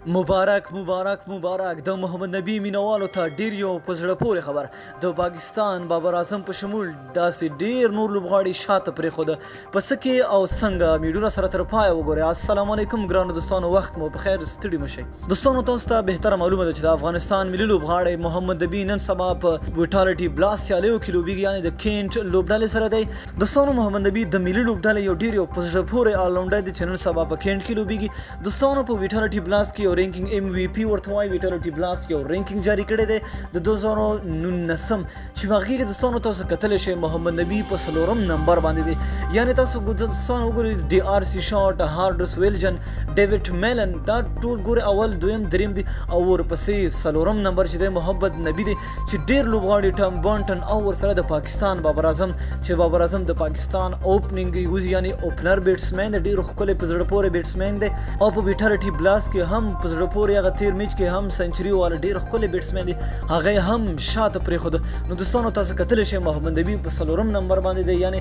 مبارک مبارک مبارک د محمد نبی مینوالو ته ډیر یو په زړه پورې خبر د پاکستان بابر اعظم په شمول داسې ډیر نور لوبغاړي شاته پرېښوده په څه کې او څنګه میډونه سره تر پایه وګورئ. السلام علیکم ګرانو دوستانو، وخت مو په خیر، ستړي مه شئ. دوستانو تاسو ته بهتره معلومه ده چې د افغانستان ملي لوبغاړی محمد نبی نن سبا په ویټالټي بلاس سیالیو کې لوبیږي، یعنې د کینټ لوبډلې سره دی. دوستانو محمد نبی د ملي لوبډلې یو ډیر یو په زړه پورې آلراونډر دی چې نن سبا په کینټ کې لوبیږي. دوستانو په ویټالټي بلاس کې یو رینکینګ ایم وی پی ورته وایي، ویټالټي بلاس یو رینکینګ جاری کړی دی د 2019 چې په هغې کې دوستانو تاسو کتلی شئ محمد نبی په 4م نمبر باندې دی. یعنې تاسو دوستانو وګورئ ډي آر سی شاته، هارډرس ویلجن، ډیوډ میلن، دا ټول ګورئ اول دویم دریم دي او ورپسې 4م نمبر چې دی محمد نبی دی چې ډېر لوبغاړي ټام بانټن او ورسره د پاکستان بابر اعظم چې بابر اعظم د پاکستان اوپننګ یوزي یعنې اوپنر بیټسمین دی، ډېر ښکلی په زړه پورې بیټسمین دی او په ویټالټي بلاس کې هم په زړه پورې هغه تیر میچ کې هم سنچري والا ډېر ښکلی بیټسمین دی، هغه هم شاته پرېښوده. نو دوستانو تاسو کتلی شئ محمد نبی په 4م نمبر باندې دی، یعنې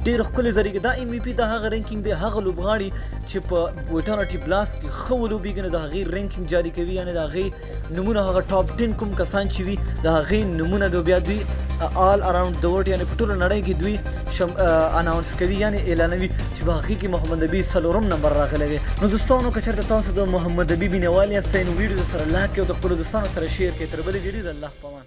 ډېر ښکلی ذریعه دا ایم وي پي د هغه رینکینګ دی، هغه لوبغاړي چې په ویټالټي بلاس کې ښه ولوبېږي نو د هغې رینکینګ جاري کوي، یعنې د هغې نومونه هغه ټاپ 10 کوم کسان چې وي د هغې نومونه دو بیا دوی آل اراوند د ورلډ یعنې په ټوله نړۍ کې دوی اناونس کوي یعنې اعلانوي چې په هغې کې محمد نبی 4م نمبر راغلی دی. نو دوستانو که چېرته تاسو د محمد نبی مینوال یاستئ نو ویډیو سره لایک کړئ او د خپلو دوستانو سره شیر کړئ. تر بلې ویډیو د الله په امان.